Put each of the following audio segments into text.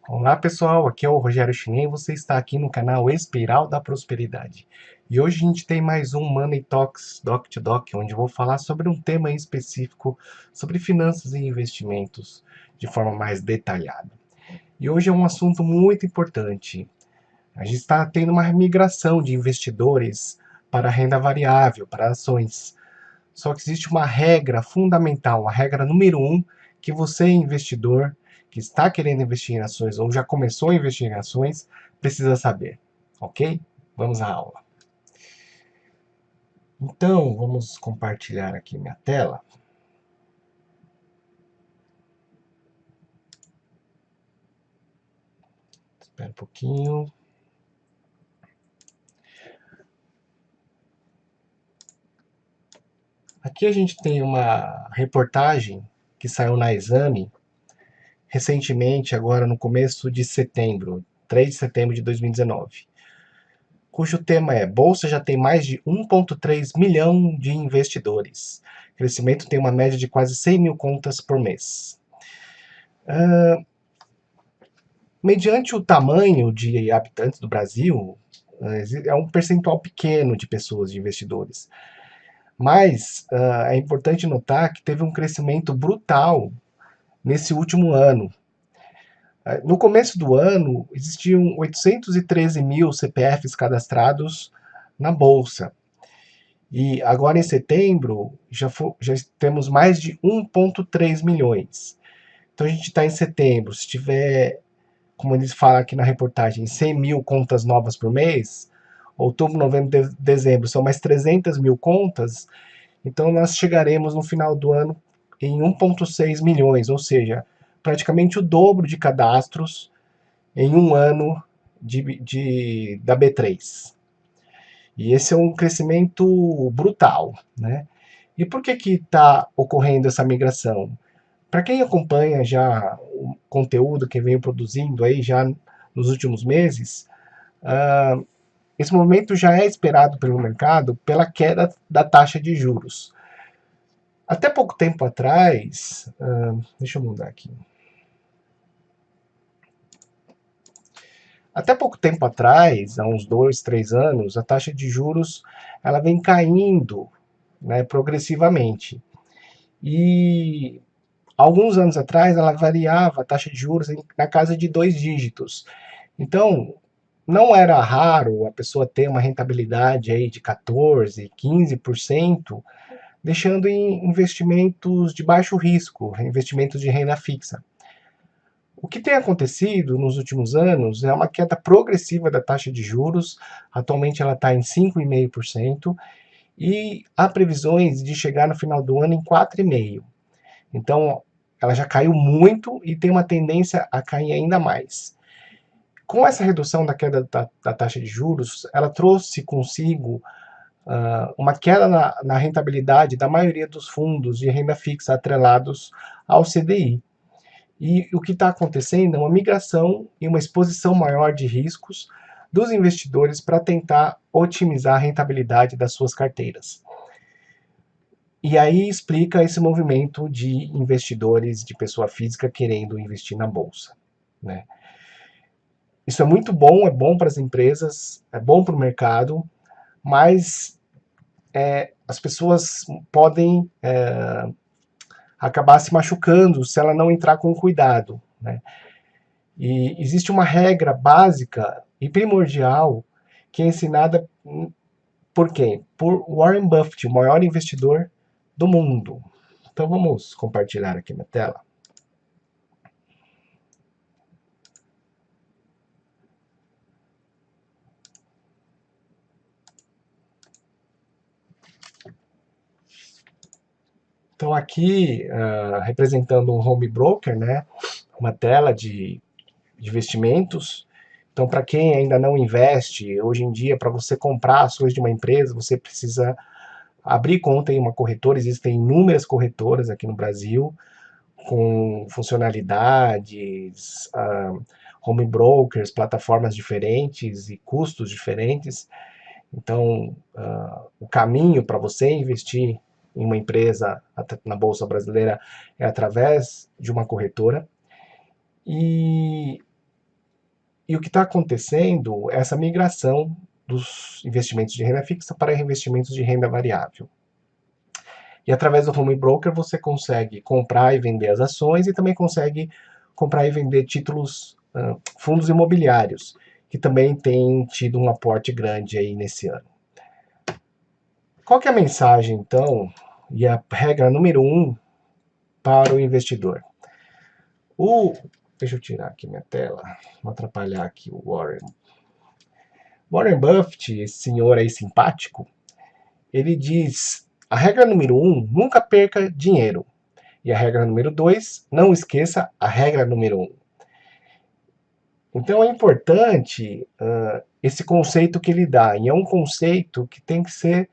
Olá pessoal, aqui é o Rogério Chinem e você está aqui no canal Espiral da Prosperidade. E hoje a gente tem mais um Money Talks Doc to Doc, onde eu vou falar sobre um tema em específico, sobre finanças e investimentos, de forma mais detalhada. E hoje é um assunto muito importante. A gente está tendo uma migração de investidores para a renda variável, para ações. Só que existe uma regra fundamental, a regra número um, que você, investidor, que está querendo investir em ações ou já começou a investir em ações, precisa saber, ok? Vamos à aula. Então, vamos compartilhar aqui minha tela. Espera um pouquinho. Aqui a gente tem uma reportagem que saiu na Exame recentemente, agora no começo de setembro, 3 de setembro de 2019, cujo tema é Bolsa já tem mais de 1,3 milhão de investidores. O crescimento tem uma média de quase 100 mil contas por mês. Mediante o tamanho de habitantes do Brasil, é um percentual pequeno de pessoas, de investidores. Mas é importante notar que teve um crescimento brutal nesse último ano. No começo do ano, existiam 813 mil CPFs cadastrados na Bolsa. E agora em setembro já temos mais de 1,3 milhões. Então a gente está em setembro, se tiver, como eles falam aqui na reportagem, 100 mil contas novas por mês, outubro, novembro, dezembro são mais 300 mil contas, então nós chegaremos no final do ano em 1,6 milhões, ou seja, praticamente o dobro de cadastros em um ano da B3. E esse é um crescimento brutal, né? E por que que está ocorrendo essa migração? Para quem acompanha já o conteúdo que veio produzindo aí já nos últimos meses, esse movimento já é esperado pelo mercado pela queda da taxa de juros. Até pouco tempo atrás, deixa eu mudar aqui. Até pouco tempo atrás, há uns 2, 3 anos, a taxa de juros ela vem caindo, né, progressivamente. E alguns anos atrás ela variava a taxa de juros na casa de 2 dígitos. Então, não era raro a pessoa ter uma rentabilidade aí de 14, 15%, deixando em investimentos de baixo risco, investimentos de renda fixa. O que tem acontecido nos últimos anos é uma queda progressiva da taxa de juros. Atualmente ela está em 5,5% e há previsões de chegar no final do ano em 4,5%. Então, ela já caiu muito e tem uma tendência a cair ainda mais. Com essa redução da queda da taxa de juros, ela trouxe consigo uma queda na rentabilidade da maioria dos fundos de renda fixa atrelados ao CDI. E o que está acontecendo é uma migração e uma exposição maior de riscos dos investidores para tentar otimizar a rentabilidade das suas carteiras. E aí explica esse movimento de investidores de pessoa física querendo investir na bolsa, né? Isso é bom para as empresas, é bom para o mercado, mas as pessoas podem acabar se machucando se ela não entrar com cuidado, né? E existe uma regra básica e primordial que é ensinada por quem? Por Warren Buffett, o maior investidor do mundo. Então vamos compartilhar aqui na tela. Então aqui, representando um home broker, né, uma tela de investimentos. Então, para quem ainda não investe, hoje em dia, para você comprar ações de uma empresa, você precisa abrir conta em uma corretora. Existem inúmeras corretoras aqui no Brasil, com funcionalidades, home brokers, plataformas diferentes e custos diferentes. Então, o caminho para você investir em uma empresa na Bolsa Brasileira é através de uma corretora. E E o que está acontecendo é essa migração dos investimentos de renda fixa para investimentos de renda variável. E através do home broker você consegue comprar e vender as ações e também consegue comprar e vender títulos, fundos imobiliários, que também tem tido um aporte grande aí nesse ano. Qual que é a mensagem, então, e a regra número 1 para o investidor? Deixa eu tirar aqui minha tela, não atrapalhar aqui o Warren. Warren Buffett, esse senhor aí simpático, ele diz, a regra número 1, nunca perca dinheiro. E a regra número 2, não esqueça a regra número 1. Então é importante esse conceito que ele dá, e é um conceito que tem que ser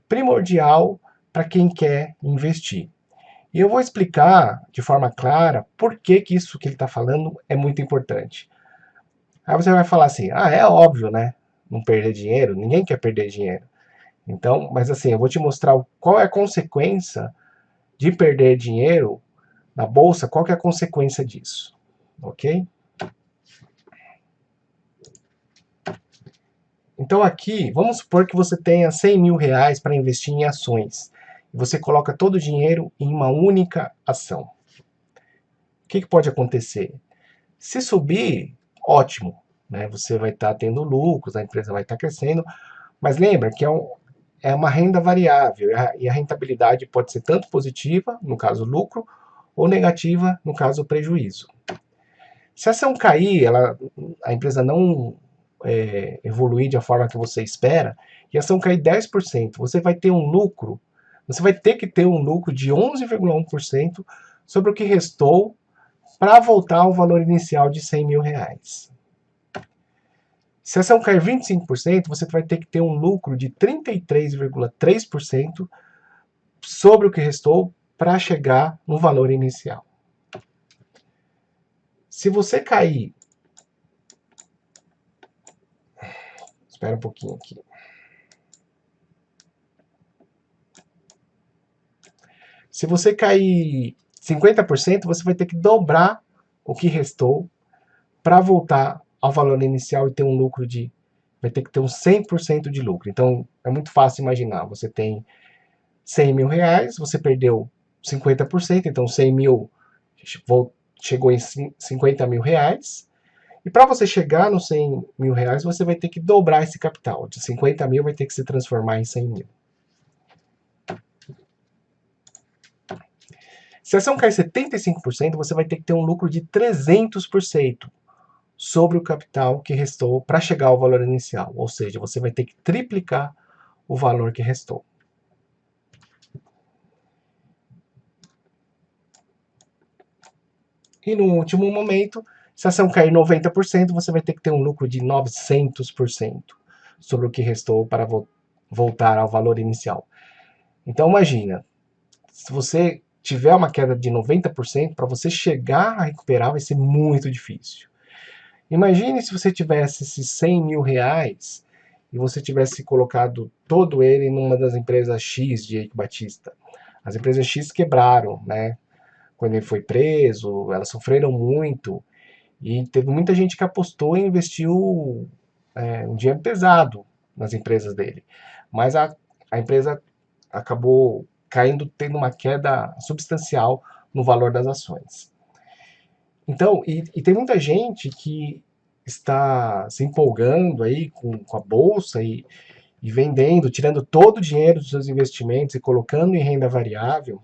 primordial para quem quer investir. E eu vou explicar de forma clara por que isso que ele está falando é muito importante. Aí você vai falar assim, é óbvio, né? Não perder dinheiro, ninguém quer perder dinheiro. Então, mas assim, eu vou te mostrar qual é a consequência de perder dinheiro na bolsa, qual que é a consequência disso, ok? Então aqui, vamos supor que você tenha 100 mil reais para investir em ações. E você coloca todo o dinheiro em uma única ação. O que pode acontecer? Se subir, ótimo, né? Você vai estar tendo lucros, a empresa vai estar crescendo, mas lembra que é uma renda variável e a rentabilidade pode ser tanto positiva, no caso lucro, ou negativa, no caso prejuízo. Se a ação cair, a empresa não evoluir da forma que você espera, e a ação cair 10%, você vai ter um lucro, você vai ter que ter um lucro de 11,1% sobre o que restou para voltar ao valor inicial de 100 mil reais. Se a ação cair 25%, você vai ter que ter um lucro de 33,3% sobre o que restou para chegar no valor inicial. Se você cair... Espera um pouquinho aqui. Se você cair 50%, você vai ter que dobrar o que restou para voltar ao valor inicial e ter um lucro de... Vai ter que ter um 100% de lucro. Então, é muito fácil imaginar. Você tem 100 mil reais, você perdeu 50%, então 100 mil chegou em 50 mil reais. E para você chegar nos 100 mil reais, você vai ter que dobrar esse capital. De 50 mil vai ter que se transformar em 100 mil. Se a ação cair 75%, você vai ter que ter um lucro de 300% sobre o capital que restou para chegar ao valor inicial. Ou seja, você vai ter que triplicar o valor que restou. E no último momento, se a ação cair 90%, você vai ter que ter um lucro de 900% sobre o que restou para voltar ao valor inicial. Então imagina, se você tiver uma queda de 90%, para você chegar a recuperar vai ser muito difícil. Imagine se você tivesse esses 100 mil reais e você tivesse colocado todo ele numa das empresas X de Eike Batista. As empresas X quebraram, né? Quando ele foi preso, elas sofreram muito e teve muita gente que apostou e investiu um dinheiro pesado nas empresas dele. Mas a empresa acabou caindo, tendo uma queda substancial no valor das ações. Então, e tem muita gente que está se empolgando aí com a bolsa e vendendo, tirando todo o dinheiro dos seus investimentos e colocando em renda variável.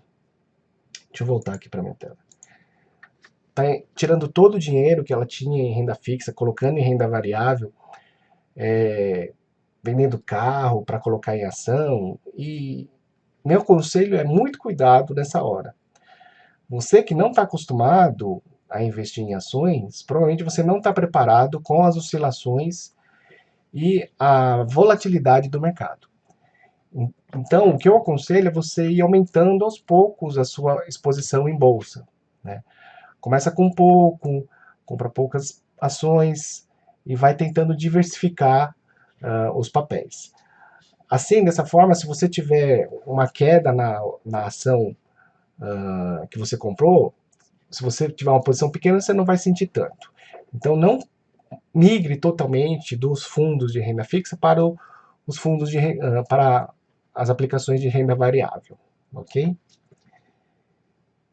Deixa eu voltar aqui para a minha tela. Está tirando todo o dinheiro que ela tinha em renda fixa, colocando em renda variável, vendendo carro para colocar em ação. E meu conselho é muito cuidado nessa hora. Você que não está acostumado a investir em ações, provavelmente você não está preparado com as oscilações e a volatilidade do mercado. Então, o que eu aconselho é você ir aumentando aos poucos a sua exposição em bolsa, né? Começa com pouco, compra poucas ações e vai tentando diversificar os papéis. Assim, dessa forma, se você tiver uma queda na ação que você comprou, se você tiver uma posição pequena, você não vai sentir tanto. Então, não migre totalmente dos fundos de renda fixa para os fundos para as aplicações de renda variável, ok?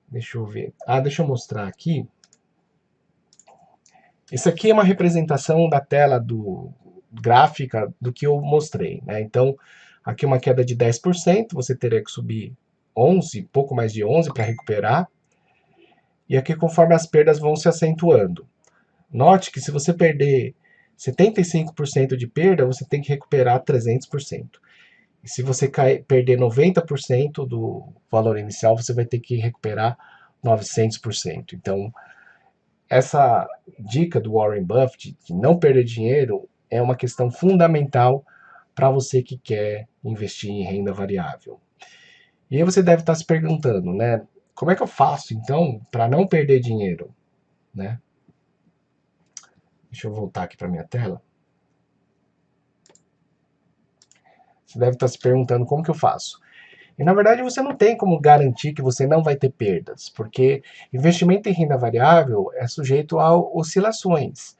Deixa eu ver. Deixa eu mostrar aqui. Isso aqui é uma representação da tela gráfica do que eu mostrei, né? Então, aqui uma queda de 10%, você teria que subir 11, pouco mais de 11 para recuperar. E aqui conforme as perdas vão se acentuando. Note que se você perder 75% de perda, você tem que recuperar 300%. E se você perder 90% do valor inicial, você vai ter que recuperar 900%. Então, essa dica do Warren Buffett de não perder dinheiro é uma questão fundamental para você que quer investir em renda variável. E aí você deve estar se perguntando, né? Como é que eu faço então para não perder dinheiro, né? Deixa eu voltar aqui para minha tela. Você deve estar se perguntando como que eu faço. E na verdade você não tem como garantir que você não vai ter perdas, porque investimento em renda variável é sujeito a oscilações.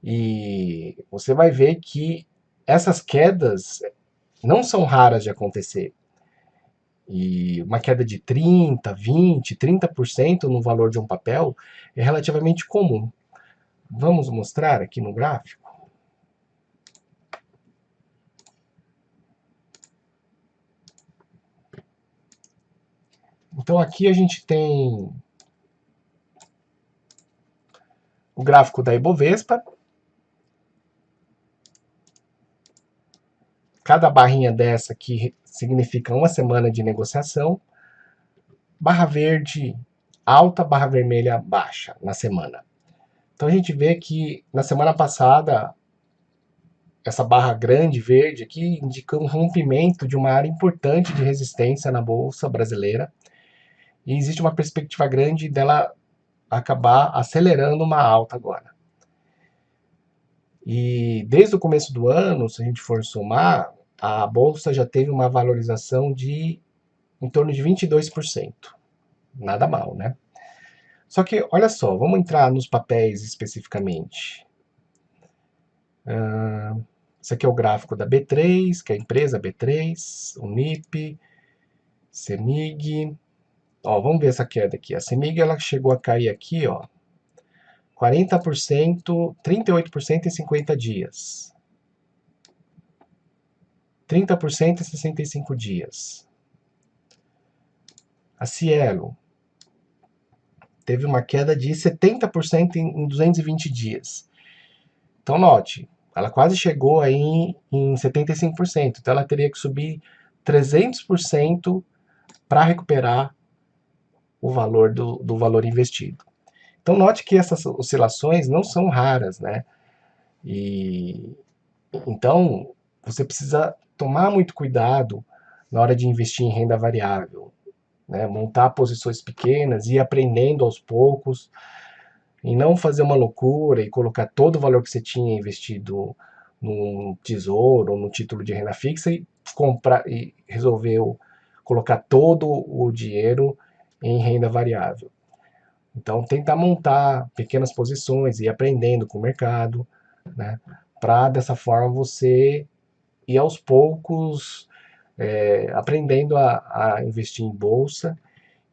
E você vai ver que essas quedas não são raras de acontecer. E uma queda de 30, 20, 30% no valor de um papel é relativamente comum. Vamos mostrar aqui no gráfico? Então aqui a gente tem o gráfico da Ibovespa. Cada barrinha dessa aqui significa uma semana de negociação. Barra verde alta, barra vermelha baixa na semana. Então a gente vê que na semana passada essa barra grande verde aqui indica um rompimento de uma área importante de resistência na bolsa brasileira e existe uma perspectiva grande dela acabar acelerando uma alta agora. E desde o começo do ano, se a gente for somar, a bolsa já teve uma valorização de em torno de 22%. Nada mal, né? Só que, olha só, vamos entrar nos papéis especificamente. Esse aqui é o gráfico da B3, que é a empresa B3, Unip, CEMIG. Ó, vamos ver essa queda aqui. A CEMIG ela chegou a cair aqui, ó, 40%, 38% em 50 dias. 30% em 65 dias. A Cielo teve uma queda de 70% em 220 dias. Então, note, ela quase chegou aí em 75%. Então, ela teria que subir 300% para recuperar o valor do valor investido. Então, note que essas oscilações não são raras, né? E então, você precisa tomar muito cuidado na hora de investir em renda variável, né? Montar posições pequenas e ir aprendendo aos poucos, e não fazer uma loucura e colocar todo o valor que você tinha investido no tesouro ou no título de renda fixa e comprar e resolveu colocar todo o dinheiro em renda variável. Então, tentar montar pequenas posições e ir aprendendo com o mercado, né? Para dessa forma você ir aos poucos aprendendo a investir em bolsa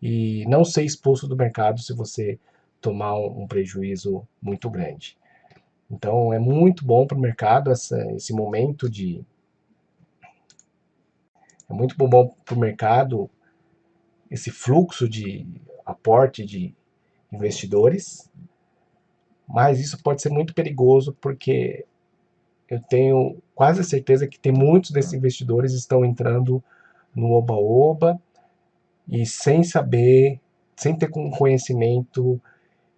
e não ser expulso do mercado se você tomar um prejuízo muito grande. Então é muito bom para o mercado esse momento de. É muito bom para o mercado esse fluxo de aporte de investidores, mas isso pode ser muito perigoso porque eu tenho quase certeza que tem muitos desses investidores estão entrando no oba-oba e sem saber, sem ter um conhecimento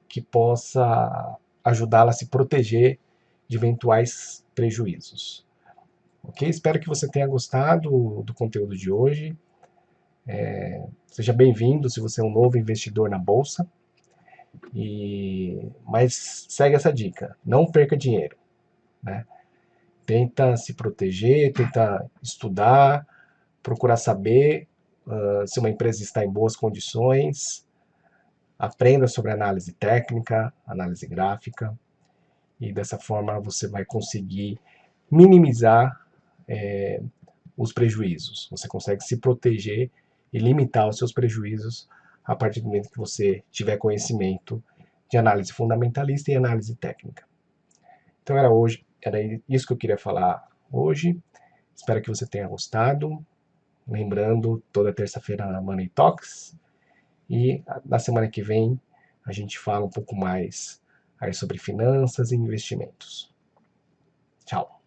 que possa ajudá-la a se proteger de eventuais prejuízos. Ok? Espero que você tenha gostado do conteúdo de hoje. Seja bem-vindo se você é um novo investidor na bolsa. Mas segue essa dica: não perca dinheiro, né? Tenta se proteger, tenta estudar, procurar saber se uma empresa está em boas condições, aprenda sobre análise técnica, análise gráfica e dessa forma você vai conseguir minimizar os prejuízos. Você consegue se proteger e limitar os seus prejuízos a partir do momento que você tiver conhecimento de análise fundamentalista e análise técnica. Então era isso que eu queria falar hoje. Espero que você tenha gostado. Lembrando, toda terça-feira na Money Talks. E na semana que vem a gente fala um pouco mais aí sobre finanças e investimentos. Tchau.